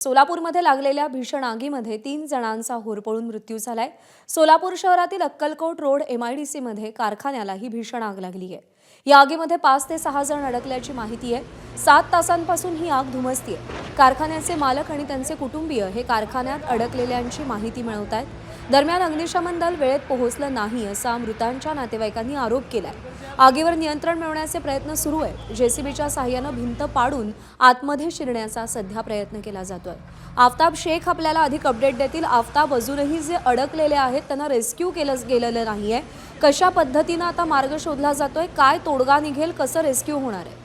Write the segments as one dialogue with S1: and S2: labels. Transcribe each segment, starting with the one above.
S1: सोलापूरमध्ये लागलेल्या भीषण आगीमध्ये 3 जणांचा होरपळून मृत्यू झालाय। सोलापूर शहरातील अक्कलकोट रोड MIDC मध्ये कारखान्याला ही भीषण आग लागली आहे। या आगीमध्ये 5 ते 6 जण अडकल्याची माहिती आहे। 7 तासांपासून ही आग धुमसतीये। कारखान्याचे मालक आणि त्यांचे कुटुंबीय हे कारखान्यात अडकलेल्यांची माहिती मिळवतायत। दरम्यान अग्निशमन दल वेळेत पोहोचलं नाही असा मृतांच्या नातेवाईकांनी आरोप केलाय। आगीवर नियंत्रण मिळवण्याचे प्रयत्न सुरू आहेत। JCBच्या सहाय्याने भिंत पाडून आतमध्ये शिरण्याचा सध्या प्रयत्न केला जातोय। आफताब शेख आपल्याला अधिक अपडेट देतील। आफताब, अजूनही जे अडकलेले आहेत त्यांना रेस्क्यू केलं गेलेलं नाहीये, कशा पद्धतीने आता मार्ग शोधला जातोय, काय तोडगा निघेल, कसं रेस्क्यू होणार आहे?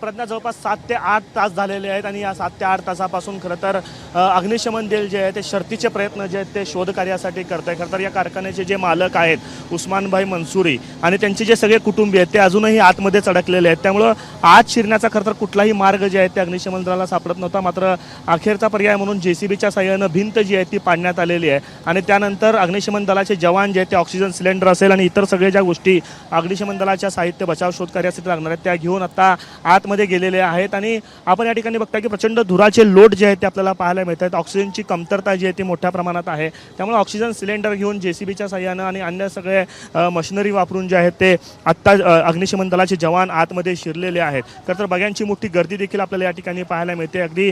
S2: प्रज्ञा, जवळपास 7 ते 8 तास झालेले आहेत आणि या 7 ते 8 तासापासून खरं तर अग्निशमन दल जे आहे ते शर्थीचे प्रयत्न जे आहेत ते शोध कार्यासाठी करत आहे। खरं तर या कारखान्याचे जे मालक आहेत उस्मानभाई मंसुरी आणि त्यांचे जे सगळे कुटुंबीय आहेत ते अजूनही आतमध्येच अडकलेले आहेत। त्यामुळं आत शिरण्याचा खरं तर कुठलाही मार्ग जे आहे ते अग्निशमन दलाला सापडत नव्हता। मात्र अखेरचा पर्याय म्हणून JCBच्या सहाय्यानं भिंत जी आहे ती पाडण्यात आलेली आहे आणि त्यानंतर अग्निशमन दलाचे जवान जे आहेत ते ऑक्सिजन सिलेंडर असेल आणि इतर सगळे ज्या गोष्टी अग्निशमन दलाच्या साहित्य बचाव शोध कार्यासाठी लागणार आहेत त्या घेऊन आता आतमध्ये गेलेले आहेत। आणि आपण या ठिकाणी बघता की प्रचंड धुराचे लोट जे आहेत ते आपल्याला पाहायला मिळत आहेत। ऑक्सिजनची कमतरता जी आहे ती मोठ्या प्रमाणात आहे। त्यामुळे ऑक्सिजन सिलेंडर घेऊन JCBच्या सहाय्यानं आणि अन्य सगळे मशिनरी वापरून जे आहेत ते आत्ता अग्निशमन दलाचे जवान आतमध्ये शिरलेले आहेत। तर बघ्यांची मोठी गर्दी देखील आपल्याला या ठिकाणी पाहायला मिळते। अगदी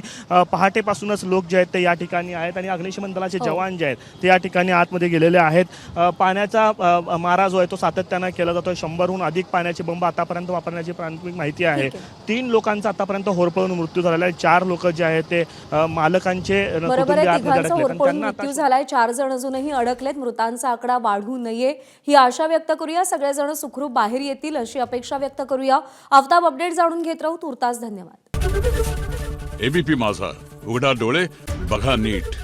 S2: पहाटेपासूनच लोक जे आहेत ते या ठिकाणी आहेत आणि अग्निशमन दलाचे जवान जे आहेत ते या ठिकाणी आतमध्ये गेलेले आहेत। पाण्याचा मारा जो आहे तो सातत्यानं केला जातोय। 100हून अधिक पाण्याचे बंब आतापर्यंत वापरण्याची प्राथमिक माहिती आहे। 3 लोकांचा आतापर्यंत होरपळून मृत्यू झालेला आहे। 4 लोक जे आहेत ते मालकांचे
S1: मृत्यू झालाय। 4 जण अजूनही अडकलेत। मृतांचा आकडा वाढू नये ही आशा व्यक्त करूया। सगळेजण सुखरूप बाहेर येतील अशी अपेक्षा व्यक्त करूया। आफताब, अपडेट जाणून घेत राहू। तुर्तास धन्यवाद।
S3: ABP माझा, उघडा डोळे बघा नीट।